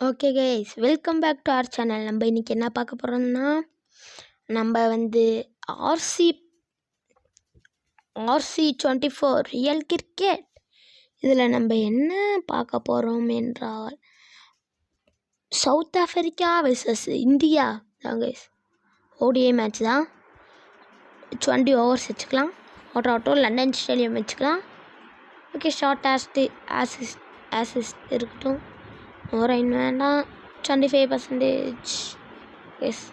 Okay guys, welcome back to our channel. நம்ம இன்றைக்கி என்ன பார்க்க போகிறோம்னா, நம்ம வந்து RC24 ரியல் கிரிக்கெட் இதில் நம்ம என்ன பார்க்க போகிறோம் என்றால், சவுத் ஆஃப்ரிக்கா வெர்சஸ் இந்தியா தான் கைஸ். ஓடிஐ மேட்ச் தான். 20 ஓவர்ஸ் வச்சுக்கலாம். ஆட்டோ லண்டன் ஸ்டேடியம் வச்சுக்கலாம். ஓகே, ஷார்ட் ஆசிஸ்ட் இருக்கட்டும். ரன் வேண்டாம். 25%. Yes,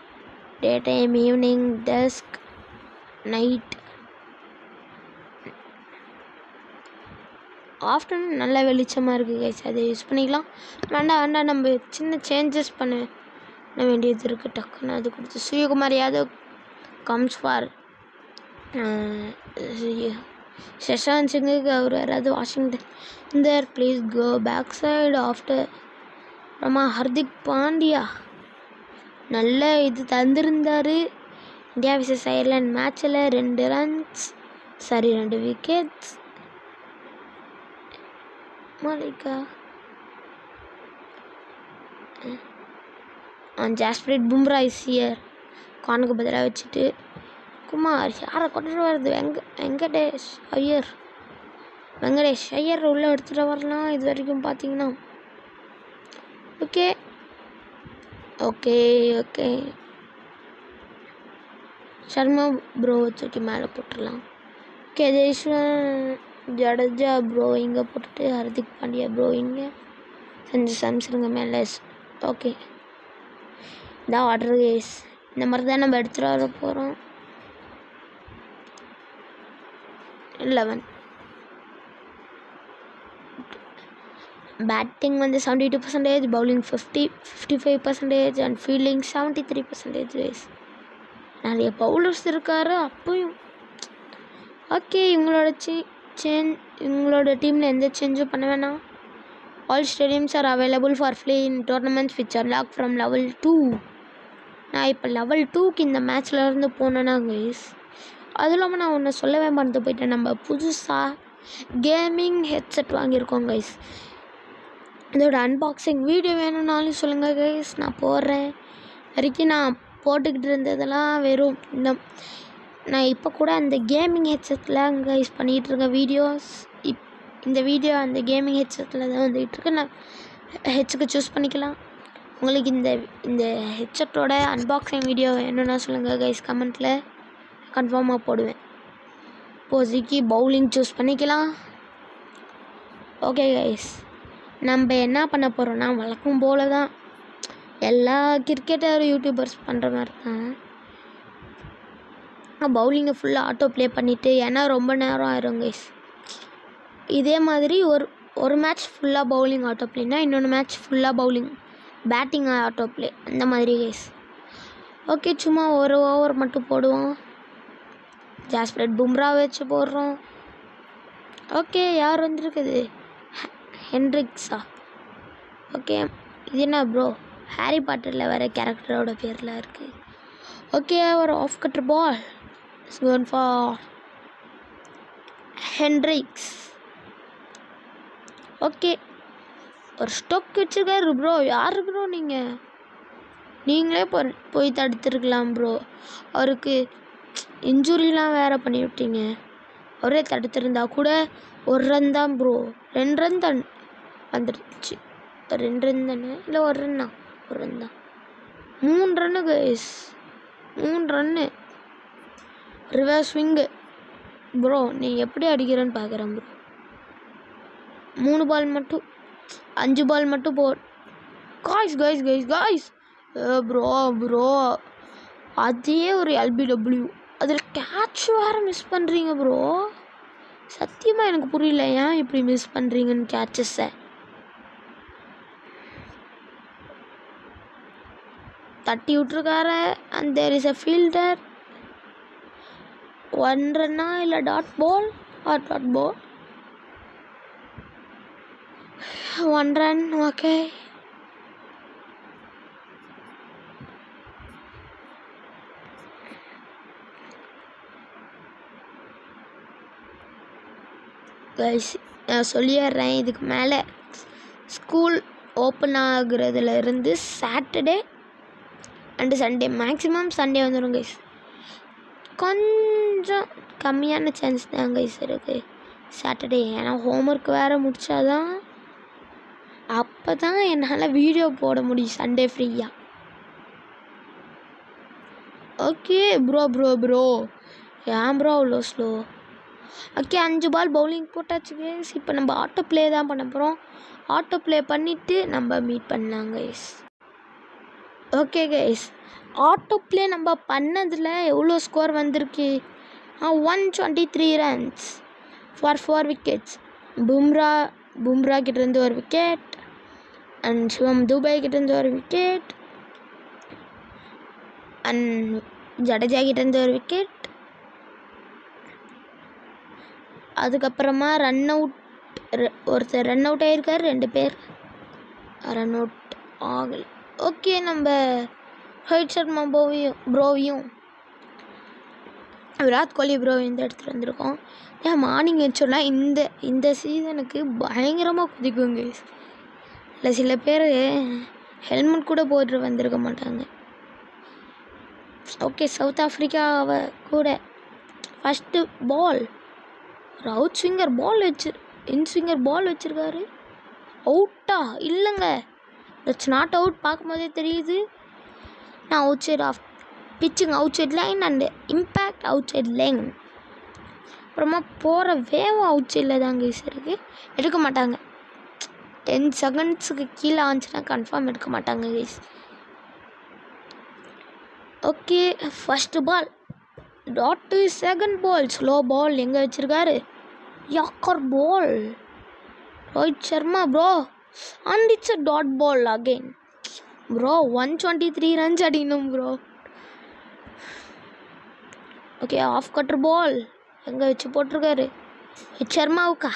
day time, evening, dusk, night, afternoon நல்ல வெளிச்சமாக இருக்குது கைஸ். அதை யூஸ் பண்ணிக்கலாம். வேண்டாம் நம்ம சின்ன சேஞ்சஸ் பண்ண வேண்டியது இருக்குது. டக்குன்னு அது கொடுத்து சூரியகுமார் யாதவ் கம்ஸ் ஃபார் சஷாந்த் சிங்குக்கு அவர் யாராவது Washington there please go back side after அப்புறமா ஹர்திக் பாண்டியா நல்ல இது தந்திருந்தார். இந்தியா விசஸ் அயர்லாண்ட் மேட்ச்சில் 2 விக்கெட்ஸ். மாலிகா ஜாஸ்பிரிட் பும்ரா இஸ் ஹியர். கானுக்கு பதிலாக வச்சுட்டு குமார் யாரை கொண்டுட்டு வருது? வெங்கடேஷ் ஐயர் உள்ளே எடுத்துகிட்டு வரலாம். இது வரைக்கும் பார்த்தீங்கன்னா ஓகே சர்மா ப்ரோ வச்சுக்கி மேலே போட்டுடலாம். ஓகே, ஜடேஜா ப்ரோ இங்கே போட்டுட்டு ஹர்திக் பாண்டியா ப்ரோ இங்கே, சஞ்சு சாம்சனுங்க மேலே. ஓகே, இதான் ஆர்டர் கேஸ். இந்த மாதிரி தான் நம்ம எடுத்துகிட்டு வர போகிறோம். 11 பேட்டிங் வந்து 72%, பவுலிங் 55% அண்ட் ஃபீல்டிங் 73% கைஸ். நிறைய பவுலர்ஸ் இருக்காரு அப்பயும். ஓகே, இவங்களோட டீமில் எந்த சேஞ்சும் பண்ண வேணாம். All stadiums are available for play in tournaments which are lock from level 2. நான் இப்போ level 2க்கு இந்த மேட்ச்சில் இருந்து போனேன்னா கைஸ், அதுவும் இல்லாமல் நான் ஒன்று சொல்லவே மறந்து போயிட்டேன். நம்ம புதுசாக கேமிங் ஹெட்செட் வாங்கியிருக்கோம் கைஸ். இதோட அன்பாக்சிங் வீடியோ வேணும்னாலும் சொல்லுங்கள் கைஸ், நான் போடுறேன். வரைக்கும் நான் போட்டுக்கிட்டு இருந்ததெல்லாம் வெறும் நான் இப்போ கூட அந்த கேமிங் ஹெட்செட்டில் கைஸ் பண்ணிகிட்ருக்கேன் வீடியோஸ். இந்த வீடியோ அந்த கேமிங் ஹெட்செட்டில் தான் வந்துகிட்ருக்கு. நான் ஹெட்ஸுக்கு சூஸ் பண்ணிக்கலாம். உங்களுக்கு இந்த ஹெட்செட்டோட அன்பாக்சிங் வீடியோ வேணும்னா சொல்லுங்கள் கைஸ், கமெண்ட்டில் கன்ஃபார்மாக போடுவேன். இப்போதைக்கு பவுலிங் சூஸ் பண்ணிக்கலாம். ஓகே கைஸ், நம்ம என்ன பண்ண போகிறோன்னா, வழக்கம் போல தான் எல்லா கிரிக்கெட்டர் யூடியூபர்ஸ் பண்ணுற மாதிரி தான். பவுலிங்கை ஃபுல்லாக ஆட்டோ ப்ளே பண்ணிவிட்டு, ஏன்னா ரொம்ப நேரம் ஆயிரும் கைஸ். இதே மாதிரி ஒரு மேட்ச் ஃபுல்லாக பவுலிங் ஆட்டோ ப்ளேனா, இன்னொன்று மேட்ச் ஃபுல்லாக பவுலிங் பேட்டிங் ஆட்டோ ப்ளே, அந்த மாதிரி கைஸ். ஓகே, சும்மா ஒரு ஓவர் மட்டும் போடுவோம். ஜாஸ்பிரிட் பும்ரா வச்சு போடுறோம். ஓகே, யார் வந்திருக்குது? ஹென்ட்ரிக்ஸா? ஓகே, இது என்ன ப்ரோ, ஹாரி பாட்டரில் வர கேரக்டரோட பேரில் இருக்குது. ஓகே, ஒரு off cutter ball is gone for Hendricks. Okay, ஒரு ஸ்டோக் வச்சுருக்காரு ப்ரோ. யார் ப்ரோ நீங்களே போய் தடுத்துருக்கலாம் ப்ரோ. அவருக்கு இன்ஜுரிலாம் வேறு பண்ணி விட்டீங்க. அவரே தடுத்துருந்தா கூட ஒரு ரன் தான் ப்ரோ. 2 ரன் தான் வந்துடுச்சு. 2 ரன் தானே, இல்லை ஒரு ரன் தான். 3 run guys, 3 run. Reverse swing bro. நீ எப்படி அடிக்கிறேன்னு பார்க்குறேன் ப்ரோ. 5 பால் மட்டும் காய்ஸ் ப்ரோ. அதே ஒரு LBW, அதில் கேட்ச் வேறு மிஸ் பண்ணுறீங்க ப்ரோ. சத்தியமாக எனக்கு புரியல, ஏன் இப்படி மிஸ் பண்ணுறீங்கன்னு கேட்சஸை. தட்டி விட்ருக்காரு. And there is a fielder. 1 ரன்னா இல்லை dot ball? 1 run. Okay, guys நான் சொல்லிடுறேன், இதுக்கு மேலே ஸ்கூல் ஓப்பன் ஆகுறதுல இருந்து Saturday and Sunday, maximum Sunday வந்துடும் கைஸ். கொஞ்சம் கம்மியான சான்ஸ் தான் கைஸ் இருக்குது சாட்டர்டே. ஏன்னா ஹோம்ஒர்க் வேறு முடித்தாதான் அப்போ தான் என்னால் வீடியோ போட முடியும் சண்டே ஃப்ரீயாக. ஓகே ப்ரோ ஏன் ப்ரோ அவ்வளோ ஸ்லோ? ஓகே 5 பால் பவுலிங் போட்டாச்சு கைஸ். இப்போ நம்ம ஆட்டோ ப்ளே தான் பண்ண போகிறோம். ஆட்டோ ப்ளே பண்ணிவிட்டு நம்ம மீட் பண்ணலாம் guys. Okay guys, auto play நம்ம பண்ணதில் எவ்வளோ ஸ்கோர் வந்திருக்கு? 123 ரன்ஸ் ஃபார் 4 விக்கெட்ஸ். பும்ரா கிட்டேருந்து ஒரு விக்கெட் அண்ட் சிவம் துபே கிட்டேருந்து ஒரு விக்கெட் அண்ட் ஜடேஜா கிட்டேருந்து ஒரு விக்கெட். அதுக்கப்புறமா ஒருத்தர் ரன் அவுட் ஆகிருக்கார், 2 பேர் ரன் அவுட் ஆகலை. ஓகே, நம்ம ரோஹித் சர்மா ப்ரோவையும் விராட் கோலி ப்ரோவையும் இந்த இடத்துல வந்திருக்கோம். ஏன் மார்னிங் வச்சோன்னா இந்த சீசனுக்கு பயங்கரமாக குதிக்குங்க. இல்லை சில பேர் ஹெல்மெட் கூட போட்டு வந்திருக்க மாட்டாங்க. ஓகே, சவுத் ஆஃப்ரிக்காவை கூட first ball out swinger ball வச்சுருக்காரு. அவுட்டா? இல்லைங்க, இட்ஸ் நாட் அவுட். பார்க்கும்போதே தெரியுது. நான் அவுட் சைட் ஆஃப் பிச்சுங்க, outside line and impact outside line. அப்புறமா போகிற வேகம் அவுட் சைடில் தாங்க இருக்குது. எடுக்க மாட்டாங்க. 10 செகண்ட்ஸுக்கு கீழே ஆச்சுன்னா கன்ஃபார்ம் எடுக்க மாட்டாங்க guys. Okay, first ball dot, second ball slow ball எங்கே வச்சுருக்காரு? Yorker ball Rohit Sharma bro and it's a dot ball again bro. 123 runs அடிக்கணும் bro. Okay, off cutter ball எங்கே வச்சு போட்டிருக்காரு? ரோஹித் சர்மாவுக்கா?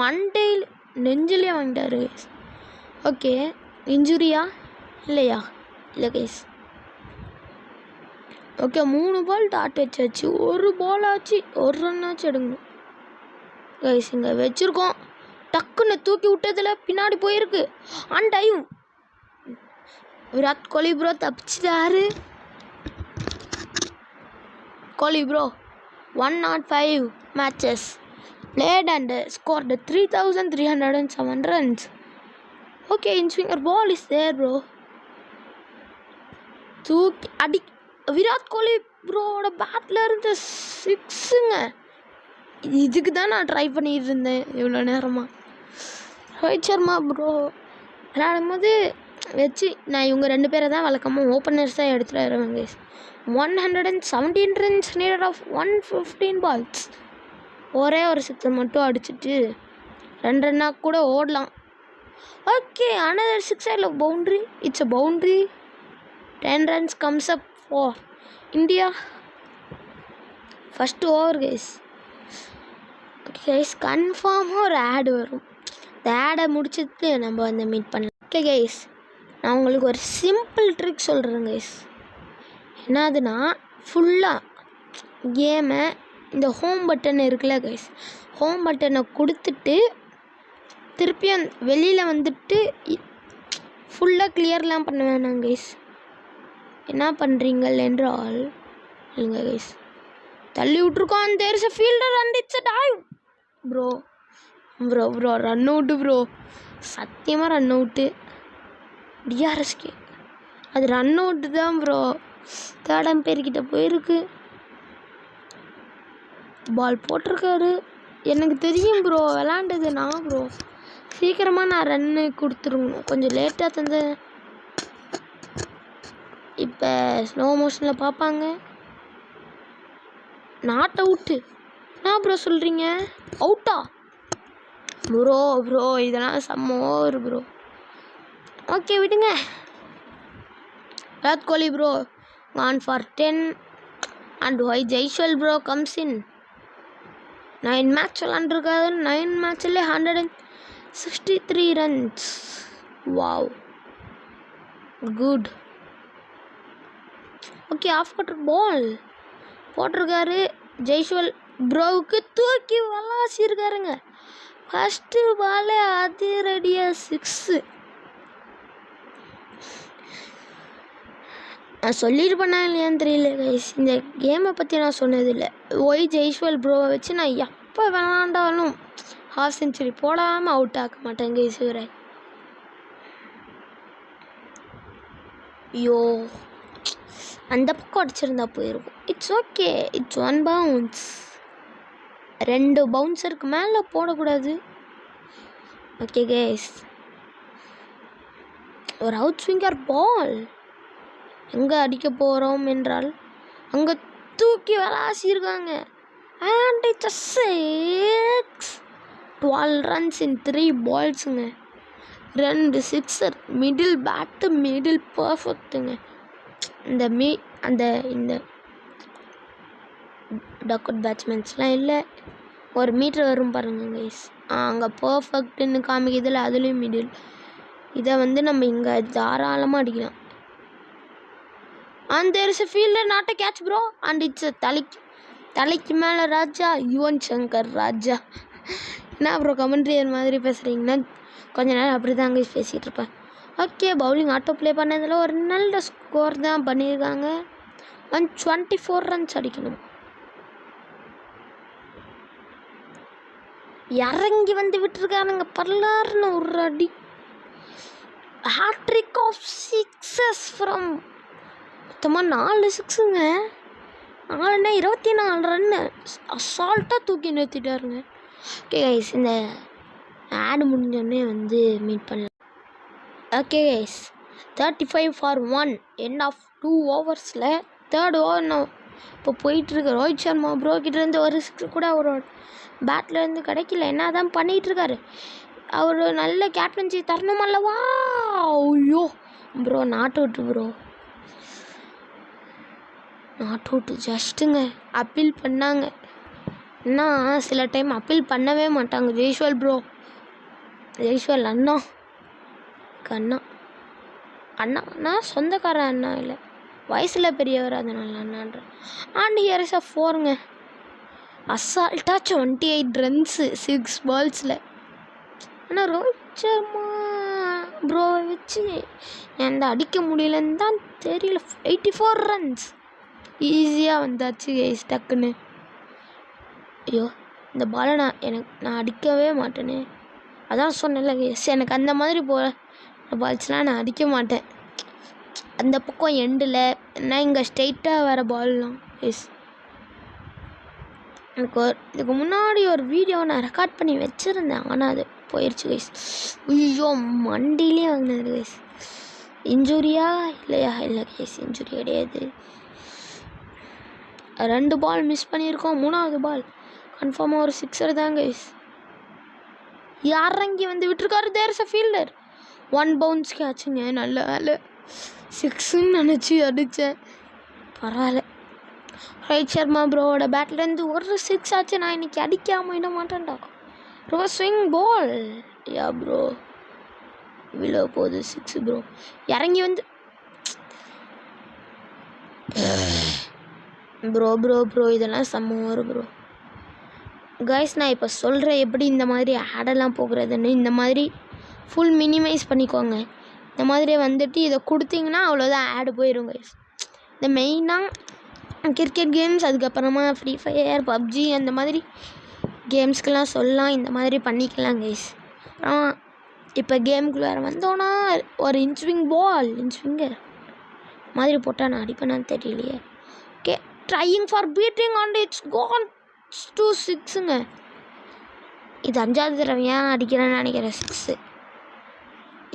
மண்டையில் நெஞ்சிலே வாங்கிட்டாரு. ஓகே, இன்ஜுரியா? இல்லையா? இல்லை கைஸ். ஓகே, 3 பால் டாட் வச்சாச்சு. ஒரு பால் ஆச்சு, ஒரு ரன் ஆச்சு எடுக்கணும் கைஸ். இங்கே வச்சுருக்கோம், டக்குன்னு தூக்கி விட்டதில் பின்னாடி போயிருக்கு. And dive Virat Kohli bro தப்பிச்சிட்டாரு. Kohli bro 105 matches played and scored 3,307 runs. Okay, in swinger ball is there bro. தூக்கி அடி விராட் கோலி ப்ரோவோட பேட்டில் இருந்த 6ங்க. இதுக்கு தான் நான் ட்ரை பண்ணிட்டு இருந்தேன் இவ்வளோ நேரமாக. ரோஹித் சர்மா ப்ரோ விளையாடும் போது வச்சு நான் இவங்க 2 பேரை தான் வழக்கமாக ஓப்பனர்ஸ் தான் எடுத்துகிட்டு வருவாங்க. 117 ரன்ஸ் நீடட் ஆஃப் 115 பால்ஸ். ஒரே ஒரு சிக்ஸர் மட்டும் அடிச்சுட்டு 2 ரன்னாக கூட ஓடலாம். Okay, another 6 boundary. It's a boundary. 10 runs comes up for India. First over guys. Okay guys, கன்ஃபார்மாக ஒரு ஆட் வரும். இந்த ஆடை முடிச்சுட்டு நம்ம வந்து மீட் பண்ணலாம். ஓகே கைஸ், நான் உங்களுக்கு ஒரு சிம்பிள் ட்ரிக் சொல்கிறேன் கைஸ். என்னதுன்னா, ஃபுல்லாக கேமை இந்த ஹோம் பட்டன் இருக்குல்ல கைஸ், ஹோம் பட்டனை கொடுத்துட்டு திருப்பியும் வெளியில் வந்துட்டு ஃபுல்லாக கிளியர்லாம் பண்ண வேணாம் கைஸ். என்ன பண்ணுறீங்கள் என்றால் இல்லைங்க கைஸ், தள்ளி விட்ருக்கோம். There is a fielder and it's a dive bro. Run out bro, சத்தியமாக ரன் அவுட்டு. டிஆர்எஸ்கே அது ரன் அவுட்டு தான் ப்ரோ. 3rd அம்பையர்கிட்ட போயிருக்கு. பால் போட்டிருக்காரு. எனக்கு தெரியும் ப்ரோ, விளாண்டது நான் ப்ரோ. சீக்கிரமாக நான் ரன்னு கொடுத்துருங்கணும், கொஞ்சம் லேட்டாக தந்த. இப்போ ஸ்லோ மோஷனில் பார்ப்பாங்க. Not out. என்ன ப்ரோ சொல்கிறீங்க? அவுட்டா ப்ரோ? இதெல்லாம் செம்ம ஓவர் ப்ரோ. ஓகே விடுங்க. Virat Kohli bro gone for 10 and why Jaiswal bro comes in. 9 match விளாண்டுருக்காரு. 9 மேட்ச்லேயே 163 runs. Wow, good. Okay, off cutter ball போட்டிருக்காரு. ஜெய்ஸ்வால் ப்ரோவுக்கு தூக்கி விளாசிருக்காருங்க. ஃபஸ்ட்டு பாலே அதிரடியாக 6. நான் சொல்லியிருப்பேனா இல்லையான்னு தெரியல கைஸ். இந்த கேமை பற்றி நான் சொன்னதில்லை. ஒய் ஜெய்ஸ்வால் ப்ரோவை வச்சு நான் எப்போ விளாண்டாலும் ஹாஃப் செஞ்சுரி போடாமல் அவுட் ஆக்க மாட்டேன் கைஸ் இவரை. ஐயோ, அந்த பக்கம் அடிச்சிருந்தா போயிருக்கும். It's okay, it's 1 bounce. 2 பவுன்ஸருக்கு மேலே போடக்கூடாது. ஓகே கைஸ், ஒரு அவுட் ஸ்விங்கர் பால் எங்கே அடிக்க போகிறோம் என்றால் அங்கே தூக்கி விளாசியிருக்காங்க. And it's 6. 12 runs in 3 balls-ங்க. 2 சிக்ஸர், மிடில் பேட்டு, மிடில் பர்ஃபெக்ட்டுங்க. இந்த டக்கவுட் பேட்ஸ்மேன்ஸ்லாம் இல்லை, 1 மீட்டர் வரும் பாருங்க கைஸ். அங்கே பர்ஃபெக்ட்டுன்னு காமிக்கிறதுல அதுலேயும் மிடில். இதை நம்ம இங்கே தாராளமாக அடிக்கலாம். And there is a fielder, not a catch bro. And it's a தலைக்கு மேலே ராஜா, யுவன் சங்கர் ராஜா. என்ன ப்ரோ கமெண்ட்ரியர் மாதிரி பேசுகிறீங்கன்னா கொஞ்ச நேரம் அப்படி தாங்க பேசிகிட்டு இருப்பேன். ஓகே, பவுலிங் ஆட்டோ ப்ளே பண்ணதில் ஒரு நல்ல ஸ்கோர் தான் பண்ணியிருக்காங்க. 124 runs அடிக்கணும். இறங்கி வந்து விட்டுருக்கானுங்க பல்லாருன்னு ஒரு அடி. ஹேட்ரிக் ஆஃப் 6 ஃப்ரம் மொத்தமாக 4 6ங்க. 4ன்னா 24 ரன்னு அசால்ட்டாக தூக்கி நிறுத்திட்டாருங்க. ஓகே கைஸ், இந்த ஆடு முடிஞ்சோடனே மீட் பண்ணலாம். Okay guys, 35 for 1 end of 2 overs-ல் 3rd over நான் இப்போ போயிட்டுருக்கு. ரோஹித் சர்மா ப்ரோ கிட்டேருந்து ஒரு 6 கூட அவரோட பேட்லேருந்து கிடைக்கல. என்ன தான் பண்ணிகிட்ருக்காரு அவர். நல்ல கேப்டன்சி தரணும் அல்லவா. ஐயோ bro, not out bro, not out. ஜஸ்ட்டுங்க அப்பீல் பண்ணாங்க. ஆனால் சில டைம் அப்பீல் பண்ணவே மாட்டாங்க. ஜெய்ஸ்வால் ப்ரோ, ஜெய்ஸ்வால் அண்ணா அண்ணா சொந்தக்கார அண்ணா இல்லை, வயசில் பெரியவர், அதனால அண்ணான்ற. அண்ட் ஹியர் இஸ் a 4ங்க. அசால்ட்டாக 28 runs 6 balls-ல். ஆனால் ரோஹித் சர்மா ப்ரோவை வச்சு எந்த அடிக்க முடியலன்னு தான் தெரியல. 84 runs ஈஸியாக வந்தாச்சு கைஸ் டக்குன்னு. ஐயோ, இந்த பாலை நான் அடிக்கவே மாட்டேனே. அதான் சொன்னேன்ல கைஸ், எனக்கு அந்த மாதிரி பால்ஸ்லாம் நான் அடிக்க மாட்டேன். அந்த பக்கம் எண்டில் என்ன இங்கே ஸ்ட்ரெயிட்டாக வர பால்லாம் கைஸ். இதுக்கு முன்னாடி ஒரு வீடியோ நான் ரெக்கார்ட் பண்ணி வச்சுருந்தேன், ஆனால் அது போயிடுச்சு கைஸ். ஐயோ, மண்டிலே வாங்கினது கைஸ். இன்ஜுரியா இல்லையா? இல்லை கைஸ், இன்ஜுரி கிடையாது. 2 பால் மிஸ் பண்ணியிருக்கோம். 3வது பால் கன்ஃபார்மாக ஒரு 6 தான் கைஸ். இறங்கி விட்டுருக்காரு. There is a fielder. 1 bounce கேட்சுங்க. நல்ல வேலை 6ன்னு நினச்சி அடித்தேன். பரவாயில்ல. ரோஹித் சர்மா ப்ரோவோட பேட்லேருந்து ஒரு 6 ஆச்சு. நான் இன்றைக்கி அடிக்காமல் விட மாட்டேன்டா. ரொம்ப ஸ்விங் பால். யா ப்ரோ, விழ போகுது 6 ப்ரோ. இறங்கி ப்ரோ இதெல்லாம் செம்ம வரும் ப்ரோ. கைஸ், நான் இப்போ சொல்கிறேன் எப்படி இந்த மாதிரி ஆடெல்லாம் போகிறதுன்னு. இந்த மாதிரி ஃபுல் மினிமைஸ் பண்ணிக்கோங்க. இந்த மாதிரி இதை கொடுத்தீங்கன்னா அவ்வளோதான், ஆடு போயிடும் கைஸ். இந்த மெயினாக கிரிக்கெட் கேம்ஸ், அதுக்கப்புறமா ஃப்ரீ ஃபயர், பப்ஜி அந்த மாதிரி கேம்ஸ்க்கெலாம் சொல்லலாம். இந்த மாதிரி பண்ணிக்கலாம் கைஸ். அப்புறம் இப்போ கேமுக்குள்ளே வந்தோன்னா ஒரு இன்ஸ்விங்கர் மாதிரி போட்டால் நான் அடிப்பேனான்னு தெரியலையே. Okay, trying for beating and it's gone to 6ங்க. இது 5வது தடவையாக அடிக்கிறேன்னு நினைக்கிறேன் 6.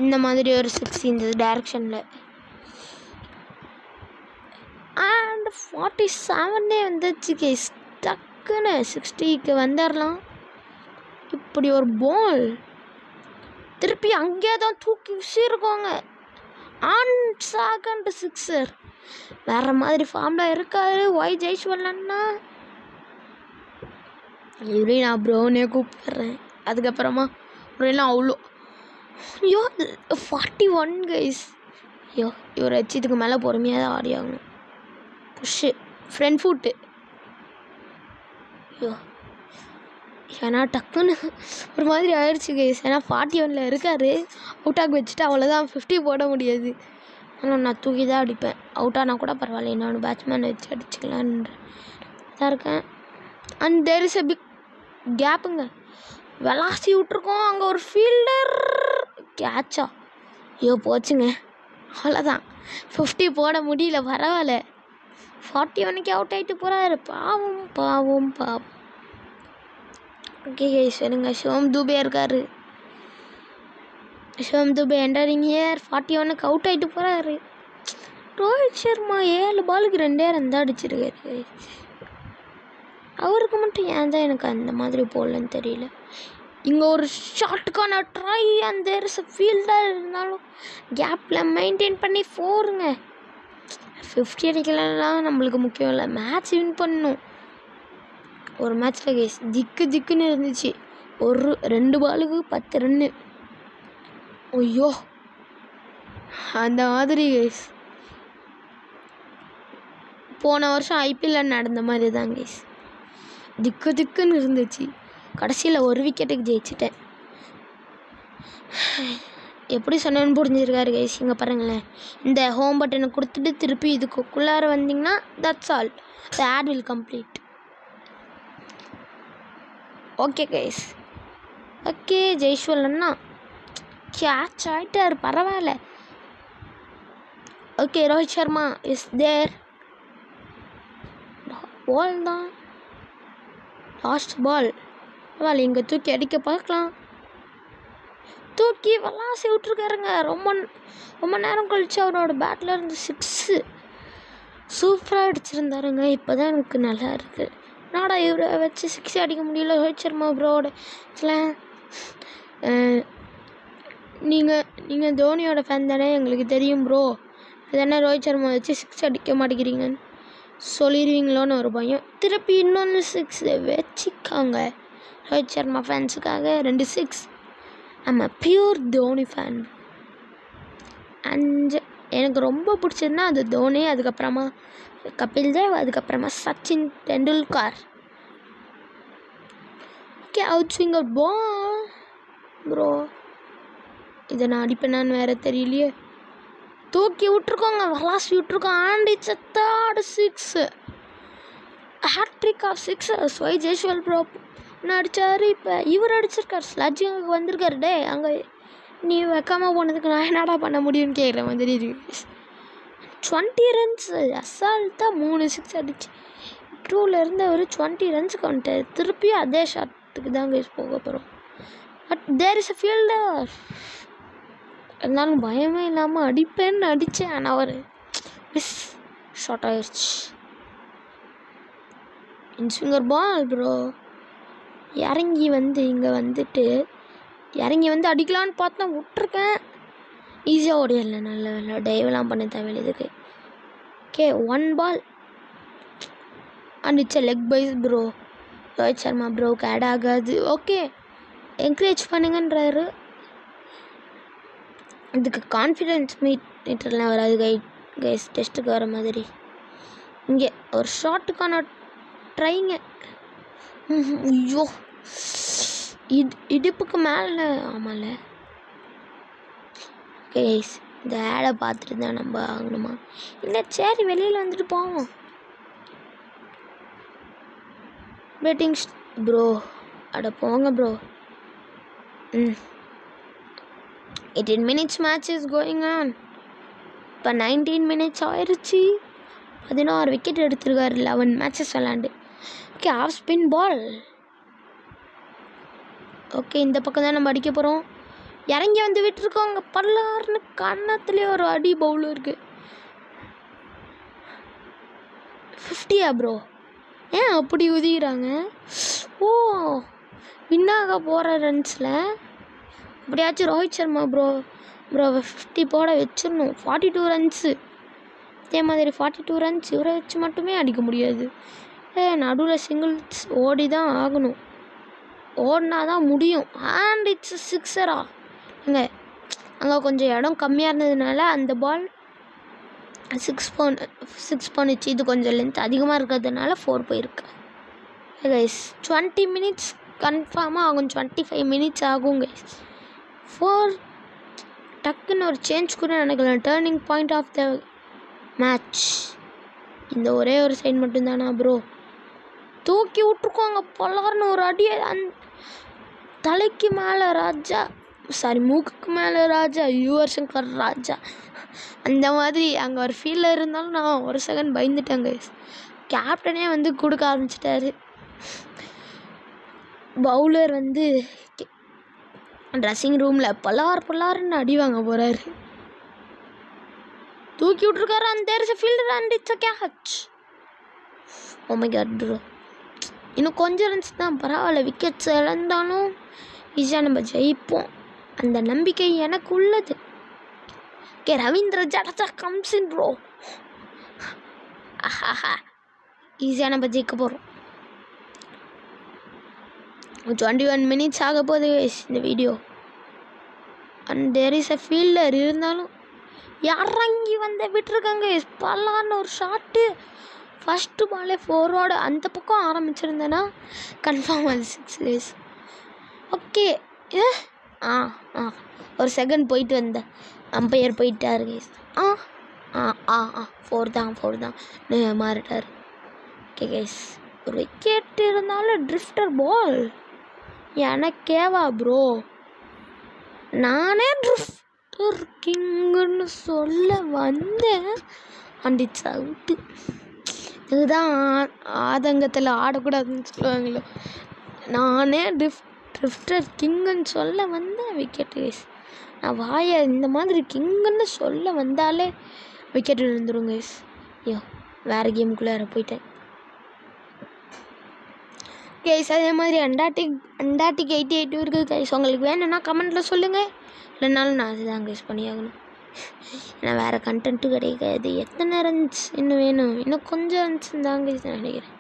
இந்த மாதிரி ஒரு 6 இந்த டைரக்ஷனில். அண்ட் 47 வந்துச்சு கைஸ். டக்குன்னு 60க்கு வந்துடலாம். இப்படி ஒரு பால் திருப்பி அங்கேயே தான் தூக்கி விசிருக்கோங்க. அண்ட் செகண்ட் 6 வேறு மாதிரி ஃபார்மில் இருக்காரு ஒய் ஜெய்ஸ்வால் அண்ணா. இவரையும் நான் ப்ரோனே கூப்பிட்றேன். அதுக்கப்புறமா ப்ரோலாம் அவ்வளோ. ஐயோ 41 கைஸ். ஐயோ, இவர் வச்சு இதுக்கு மேலே பொறுமையாக தான் ஆடி ஆகணும். Push front food. ஐயோ ஏன்னா டக்குன்னு ஒரு மாதிரி ஆயிடுச்சு கைஸ். ஏன்னா 41 இருக்கார். அவுட்டாக வச்சுட்டு அவ்வளோதான் 50 போட முடியாது. ஆனால் நான் தூக்கி தான் அடிப்பேன். அவுட்டானா கூட பரவாயில்ல, இன்னொன்று பேட்ஸ்மேன் வச்சு அடிச்சுக்கலான்ற தான் இருக்கேன். And there is a big கேப்புங்க. வெலாசி விட்ருக்கோம். அங்கே ஒரு ஃபீல்டர் கேட்சா. ஐயோ போச்சுங்க, அவ்வளோதான். 50 போட முடியல, பரவாயில்ல. 41க்கு அவுட் ஆகிட்டு போகிறாரு. பாவம் பாவம் பாவம். ஓகே கைஸ், சரிங்க. சிவம் துபே இருக்கார். சிவம் துபே என்டரிங் ஹியர். 41க்கு அவுட் ஆகிட்டு போகிறாரு. ரோஹித் சர்மா 7 பாலுக்கு 2 ரன் தான் அடிச்சிருக்காரு. அவருக்கு மட்டும் ஏன் தான் எனக்கு அந்த மாதிரி போடலன்னு தெரியல. இங்கே ஒரு ஷாட்டுக்கான ட்ரை. அந்த ஃபீல்டாக இருந்தாலும் கேப்பில் மெயின்டைன் பண்ணி 4ங்க. 50 அடிக்கலாம் நம்மளுக்கு முக்கியம் இல்லை, மேட்ச் வின் பண்ணணும். ஒரு மேட்ச்சில் கேஸ் திக்குன்னு இருந்துச்சு. 2 பாலுக்கு 10 ரன்னு. ஐயோ அந்த மாதிரி கேஸ் போன வருஷம் ஐபிஎல்ல நடந்த மாதிரி தான் கேஸ். திக்குன்னு இருந்துச்சு. கடைசியில் 1 விக்கெட்டுக்கு ஜெயிச்சிட்டேன். எப்படி சொன்னேன்னு புரிஞ்சிருக்காரு கைஸ். இங்கே பாருங்களேன், இந்த ஹோம் பட்டனை கொடுத்துட்டு திருப்பி இதுக்குள்ளார வந்தீங்கன்னா that's all, the ad will complete. Okay guys. Okay Jaiswal அண்ணா கேட்ச் ஆகிட்டார், பரவாயில்ல. Okay Rohit Sharma is there. Ball தான் லாஸ்ட் பால். பரவாயில்ல, இங்கே தூக்கி அடிக்க பார்க்கலாம். தூக்கி வலாசி விட்ருக்காருங்க. ரொம்ப நேரம் கழிச்சு அவரோட பேட்டில் இருந்து 6 சூப்பராக அடிச்சிருந்தாருங்க. இப்போ தான் எனக்கு நல்லா இருக்குது. நாடா இவரை வச்சு 6 அடிக்க முடியல ரோஹித் சர்மா ப்ரோட. நீங்கள் தோனியோட ஃபேன் தானே, எங்களுக்கு தெரியும் ப்ரோ. அதானே ரோஹித் சர்மா வச்சு 6 அடிக்க மாட்டேங்கிறீங்கன்னு சொல்லிடுவீங்களோன்னு ஒரு பயம். திருப்பி இன்னொன்று 6 வச்சுக்காங்க. ரோஹித் சர்மா ஃபேன்ஸுக்காக 2 6. ஆமாம், பியூர் தோனி ஃபேன். அண்ட் எனக்கு ரொம்ப பிடிச்சதுன்னா அது தோனி, அதுக்கப்புறமா கபில் தேவ், அதுக்கப்புறமா Sachin Tendulkar. Okay out swinger ball bro. இதை நான் அடிப்பேனான்னு வேறு தெரியலையே. தூக்கி விட்ருக்கோங்க, வலாசி விட்ருக்கோம். And it's 3rd 6. Hat-trick of 6. Why Jaiswal bro அடித்தார். இப்போ இவர் அடிச்சிருக்கார், ஸ்லட்ஜிங்கு வந்திருக்காரு. டே அங்கே நீ வைக்காமல் போனதுக்கு நான் என்னடா பண்ண முடியும்னு கேட்குற மாதிரி இருக்கு. 20 ரன்ஸ் அசால்ட்டாக 3 6 அடிச்சு ட்ரூவில் இருந்து அவர் 20 ரன்ஸுக்கு வந்துட்டார். திருப்பியும் அதே ஷாட்டுக்கு தான் கைஸ் போக போகிறோம். But there is a fielder. இருந்தாலும் பயமே இல்லாமல் அடிப்பேன்னு அடித்தேன். ஆனால் அவர் மிஸ் ஷார்ட் ஆயிடுச்சு. Inswinger ball bro. இறங்கி வந்து அடிக்கலான்னு பார்த்தா விட்ருக்கேன். ஈஸியாக ஓடிடல. நல்ல வேலை, டைவெல்லாம் பண்ண தேவையில்லை இதுக்கு. Okay 1 ball and it's a leg byes bro. Rohit Sharma ப்ரோக்கு ஆட் ஆகாது. ஓகே என்கரேஜ் பண்ணுங்கன்றாரு. இதுக்கு கான்ஃபிடென்ஸ் மீட்டர்லாம் வராது கைஸ், டெஸ்ட்டுக்கு வர மாதிரி. இங்கே ஒரு ஷாட்டுக்கான ட்ரைங்க. ஐயோ இடுப்புக்கு மேலே. ஆமாம்ல கைஸ், இந்த ஆடை பார்த்துட்டு தான் நம்ம ஆகணுமா? இல்லை சரி வெளியில் வந்துட்டு போவோம். Batting bro. அட போங்க bro. 18 minutes match is going on. இப்போ 19 minutes ஆயிடுச்சு. 16 விக்கெட் எடுத்திருக்காரு 11 மேட்சஸ் விளாண்டு. Okay off spin ball. Okay இந்த பக்கம் தான் நம்ம அடிக்க போகிறோம். இறங்கி வந்து விட்டுருக்கோங்க. பல்லாருன்னு கன்னத்துலேயே ஒரு அடி பவுலருக்கு. 50 ப்ரோ? ஏன் அப்படி உதிக்கிறாங்க? ஓ வின்னாக போகிற ரன்ஸில் அப்படியாச்சும் ரோஹித் சர்மா ப்ரோ 50 போட வச்சிடணும். 42 ரன்ஸு. அதே மாதிரி 42 ரன்ஸ் இவரை வச்சு மட்டுமே அடிக்க முடியாது. நடுவில் சிங்கிள்ஸ் ஓடி தான் ஆகணும். ஓடினா தான் முடியும். அண்ட் இட்ஸ் 6 அங்கே கொஞ்சம் இடம் கம்மியாக இருந்ததுனால அந்த பால் 6 போனுச்சு. இது கொஞ்சம் லென்த் அதிகமாக இருக்கிறதுனால 4 போயிருக்கு. கைஸ் 20 minutes கன்ஃபார்மாக ஆகும். 25 மினிட்ஸ் ஆகும் கைஸ். டக்குன்னு ஒரு சேஞ்ச் கூட நினைக்கலாம். Turning point of the match இந்த ஒரே ஒரு சைடு மட்டும்தானா ப்ரோ? தூக்கி விட்ருக்கோங்க பொல்லார்னு ஒரு அடி. தலைக்கு மேலே ராஜா, சாரி மூக்குக்கு மேலே ராஜா, யுவர் சங்கர் ராஜா. அந்த மாதிரி அங்கே ஒரு ஃபீலில் இருந்தாலும் நான் ஒரு செகண்ட் பயந்துட்டேங்க. கேப்டனே வந்து கொடுக்க ஆரம்பிச்சிட்டாரு. பவுலர் வந்து ட்ரெஸ்ஸிங் ரூமில் பொல்லார்னு அடி வாங்க போகிறாரு. தூக்கி விட்ருக்காரு. அந்த there is a fielder and it's a catch. Oh my god bro. இன்னும் கொஞ்சம் ரன்ஸ் தான், பரவாயில்ல. விக்கெட்ஸ் இழந்தாலும் ஈஸியாக நம்ம ஜெயிப்போம், அந்த நம்பிக்கை எனக்கு உள்ளது. Okay, Ravindra Jadeja comes in bro. ஈஸியாக நம்ம ஜெயிக்க போகிறோம். 21 மினிட்ஸ் ஆக போகுது இந்த வீடியோ. And there is a fielder. இருந்தாலும் இறங்கி வந்து விட்டுருக்காங்க. பல்லான்னு ஒரு ஷாட்டு. ஃபஸ்ட்டு பாலே ஃபோர்வார்டு அந்த பக்கம் ஆரம்பிச்சிருந்தேன்னா கன்ஃபார்ம் அது 6 டேஸ். ஓகே, ஒரு செகண்ட் போயிட்டு வந்தேன். அம்பையர் போயிட்டார் கைஸ். 4 தான் மாறிட்டார். ஓகே கைஸ், ஒரு விக்கெட் இருந்தாலும் ட்ரிஃப்டர் பால் எனக்கேவா ப்ரோ? நானே ட்ரிஃப்டர் கிங்குன்னு சொல்ல வந்தேன். And it's out. இதுதான் ஆதங்கத்தில் ஆடக்கூடாதுன்னு சொல்லுவாங்களோ. நானே ட்ரிஃப்டர் கிங்குன்னு சொல்ல வந்தேன். Wicket guys. நான் வாயை இந்த மாதிரி கிங்குன்னு சொல்ல வந்தாலே விக்கெட் விழுந்துடும் கைஸ். ஐயோ, வேறு கேமுக்குள்ளே போயிட்டேன் கைஸ். அதே மாதிரி அண்டாட்டிக் 88 இருக்குது கைஸ். உங்களுக்கு வேணும்னா கமெண்ட்டில் சொல்லுங்கள், இல்லைனாலும் நான் அதுதான் கைஸ் பண்ணியாகணும். ஏன்னா வேறு கண்டென்ட்டும் கிடைக்காது. எத்தனை ரன்ஸ் இன்னும் வேணும்? இன்னும் கொஞ்சம் ரன்ஸ் தாங்க நினைக்கிறேன்.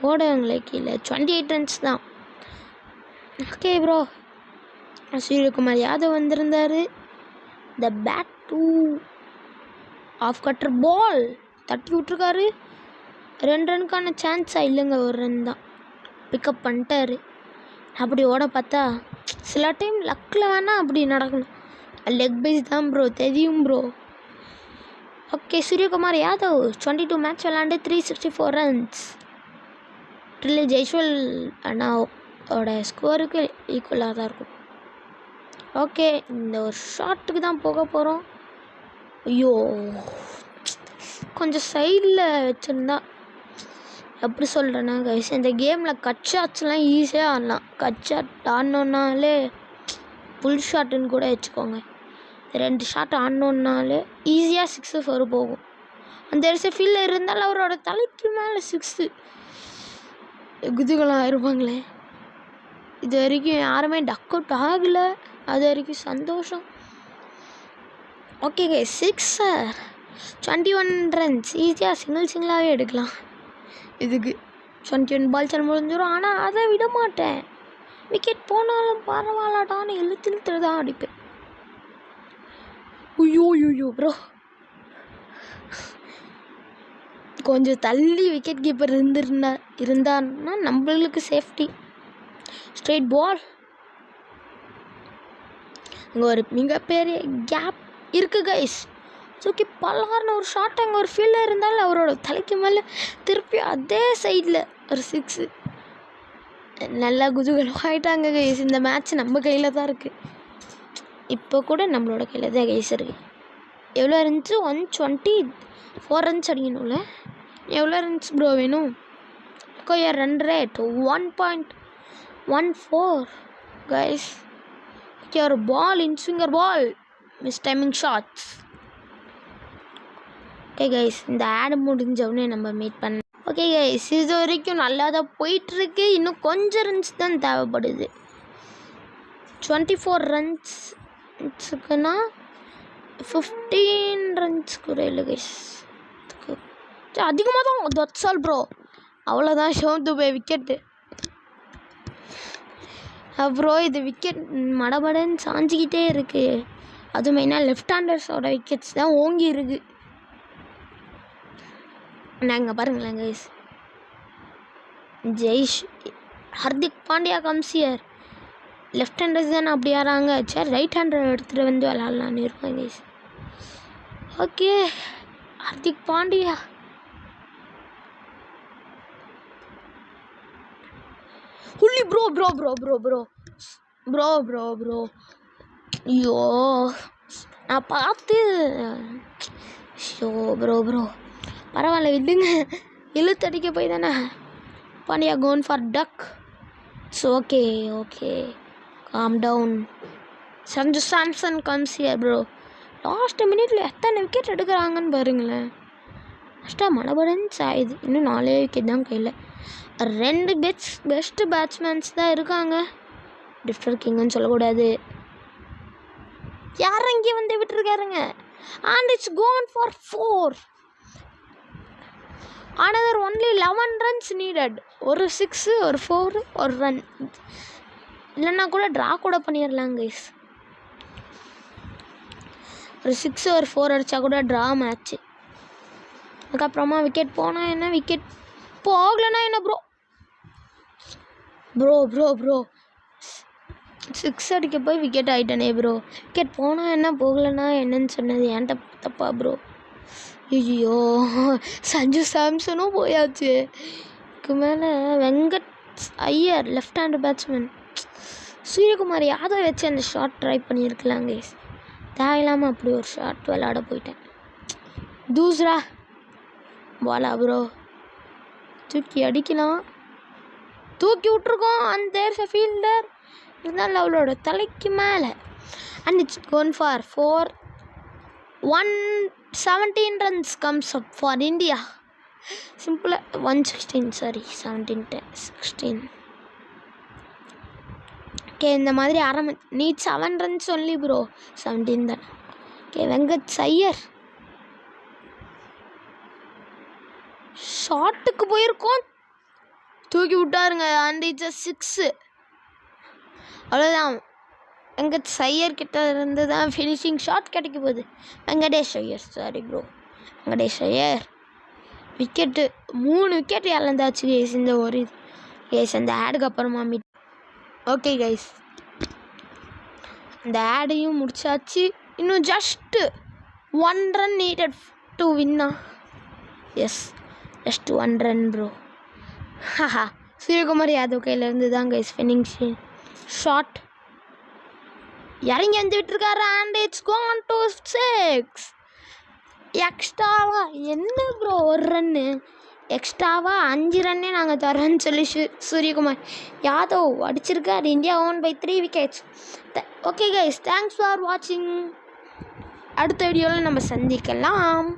போடுவாங்களே கீழே 28 ரன்ஸ் தான். ஓகே ப்ரோ, சூரியகுமார் யாதவ் வந்திருந்தார். த பேட் டூ ஆஃப் கட்டர் பால் தட்டி விட்ருக்காரு. 2 ரனுக்கான சான்ஸாக இல்லைங்க, 1 ரன் தான். பிக்கப் பண்ணிட்டாரு. அப்படி ஓட பார்த்தா சில டைம் லக்கில் வேணால் அப்படி நடக்கணும். லெக் பைஸ் தான் ப்ரோ, தெரியும் bro. Okay, Suryakumar Yadav 22 match விளாண்டு 364 ரன்ஸ். ட்ரில்லி ஜெய்ஸ்வால் அண்ணாவோட ஸ்கோருக்கு ஈக்குவலாக தான் இருக்கும். ஓகே, இந்த ஒரு ஷாட்டுக்கு தான் போக போகிறோம். ஐயோ, கொஞ்சம் சைடில் வச்சுருந்தா எப்படி சொல்கிறேன்னா கைஸ், இந்த கேமில் கட் ஷாட்ஸ்லாம் ஈஸியாக ஆடலாம். கட் ஷாட் ஆடணுன்னாலே புல் ஷாட்டுன்னு கூட வச்சுக்கோங்க. 2 ஷாட் ஆடணுன்னாலே ஈஸியாக 6 4 போகும். அந்த ஃபீல்டில் இருந்தாலும் அவரோட தலைக்கு மேலே 6 குதிகளாக இருப்பாங்களே. இது வரைக்கும் யாருமே டக் அவுட் ஆகலை, அது வரைக்கும் சந்தோஷம். ஓகே கைஸ், 6 21 ரன்ஸ் ஈஸியாக சிங்கிளாகவே எடுக்கலாம். இதுக்கு 21 பால்ஸ் முடிஞ்சிடும். ஆனால் அதை விட மாட்டேன். விக்கெட் போனாலும் பரவாயில்லடான்னு இழுத்து தான் அடிப்பேன். ஐயோ ப்ரோ, கொஞ்சம் தள்ளி விக்கெட் கீப்பர் இருந்தார்னா நம்மளுக்கு சேஃப்டி. ஸ்ட்ரெயிட் பால். அங்கே ஒரு மிகப்பெரிய கேப் இருக்குது கைஸ். தூக்கி பல்லார்னு ஒரு ஷாட் அங்கே ஒரு ஃபீல்டில் இருந்தாலும் அவரோட தலைக்கு மேலே திருப்பி அதே சைடில் ஒரு 6. நல்லா குதூகலம் ஆகிட்டாங்க கைஸ். இந்த மேட்ச் நம்ம கையில் தான் இருக்குது. இப்போ கூட நம்மளோட கையில் தான் கைஸ் இருக்குது. எவ்வளோ ரன்ஸு? 124 ரன்ஸ் அடிக்கணும்ல. எவ்வளோ ரன்ஸ் ப்ரோ வேணும்? Run rate 1.14 guys. ஓகே, ஒரு ball inswinger ball, miss timing shots. Okay guys, இந்த ஆடு முடிஞ்சவொடனே நம்ம மீட் பண்ண. ஓகே கைஸ், இது வரைக்கும் நல்லா தான் போயிட்டுருக்கு. இன்னும் கொஞ்சம் ரன்ஸ் தான் தேவைப்படுது. 24 ரன்ஸுக்குன்னா 15 ரன்ஸ் கூட இல்லை கைஸ். அதிகமாக தான். That's all bro. அவ்வளோதான். ஷிவம் துபே விக்கெட்டு. அப்புறம் இது விக்கெட் மடமடன்னு சாஞ்சிக்கிட்டே இருக்குது. அது மெயினாக லெஃப்ட் ஹேண்டர்ஸோட விக்கெட்ஸ் தான் ஓங்கி இருக்குது. நாங்கள் பாருங்களேன் guys, Hardik Pandya comes here. Left handers தானே அப்படி ஆறாங்க. சரி ரைட் ஹேண்டர் எடுத்துகிட்டு வந்து விளாட்லான்னு இருக்கோம் கைஸ். ஓகே ஹர்திக் பாண்டியா. உள்ளி bro bro bro bro bro bro bro bro ஐயோ நான் பார்த்து ஷோ ப்ரோ ப்ரோ பரவாயில்ல விடுங்க. இழுத்தடிக்க போய் தானே. Pandya gone for duck. So okay okay calm down. Sanju Samson comes here bro. Last மினிட்ல எத்தனை விக்கெட் எடுக்கிறாங்கன்னு பாருங்களேன். லாஸ்ட்டாக மலபடன்ஸ் ஆயுது. இன்னும் 4 விக்கெட் தான் கையில். 2 பெஸ்ட்டு பேட்ஸ்மேன்ஸ் தான் இருக்காங்க. டிஃப்டர் கிங்குன்னு சொல்லக்கூடாது. யாரும் இங்கே வந்து விட்டுருக்காருங்க. And it's gone for 4. Another only 11 runs needed. ஒரு 6 ஒரு 4 ஒரு ரன். இல்லைன்னா கூட ட்ரா கூட பண்ணிடலாம் கைஸ். ஒரு 6 ஒரு 4 அடித்தா கூட ட்ரா மேட்ச்சு. அதுக்கப்புறமா விக்கெட் போனால் என்ன, விக்கெட் போகலன்னா என்ன ப்ரோ. ப்ரோ ப்ரோ ப்ரோ 6 அடிக்க போய் விக்கெட் ஆகிட்டனே ப்ரோ. விக்கெட் போனால் என்ன போகலன்னா என்னன்னு சொன்னது ஏன்ட்ட தப்பா ப்ரோ. ஐயோ சஞ்சு சாம்சனும் போயாச்சு. இதுக்கு மேலே Venkat Iyer left hand batsman. Suryakumar Yadav வச்சு அந்த ஷாட் ட்ரை பண்ணியிருக்கலாம் கைஸ். தேவையில்லாமல் அப்படி ஒரு ஷாட் விளாட போயிட்டேன். தூஸ்ரா பாலா ப்ரோ தூக்கி அடிக்கலாம். தூக்கி விட்ருக்கோம். And there's a fielder. இருந்தாலும் அவளோட தலைக்கு மேலே. And it's gone for 4. 117 runs comes up for India. சிம்பிளாக 116 சாரி 17 16. ஓகே இந்த மாதிரி நீட் 7 runs ஒன்லி ப்ரோ. 17 தான். ஓகே வெங்கட் ஐயர் ஷாட்டுக்கு போயிருக்கோம். தூக்கி விட்டாருங்க. And it's 6. அவ்வளோதான். வெங்கட் ஐயர் கிட்ட இருந்து தான் ஃபினிஷிங் ஷாட் கிடைக்க போகுது. Venkatesh Iyer sorry bro Venkatesh Iyer wicket 3 wicket இழந்தாச்சு கைஸ் இந்த ஒரு இது. கைஸ் அந்த ஆடுக்கு அப்புறமா ஓகே கைஸ் அந்த ஆடையும் முடிச்சாச்சு. இன்னும் ஜஸ்ட்டு 1 run நீடட் டு வின்னா. Yes just 1 run bro. ஹஹா சூரியகுமார் யாதவ் கையிலேருந்து தான் கைஸ் ஃபினிஷிங் ஷாட் இறங்கி வந்து விட்டுருக்காரு. And it's gone to 6. எக்ஸ்ட்ராவா என்ன ப்ரோ 1 ரன்னு எக்ஸ்ட்ராவா 5 ரன்னே நாங்கள் தரோன்னு சொல்லி சூரியகுமார் யாதவ் அடிச்சிருக்கார். India won by 3 wickets. Okay guys thanks for வாட்சிங். அடுத்த வீடியோவில் நம்ம சந்திக்கலாம்.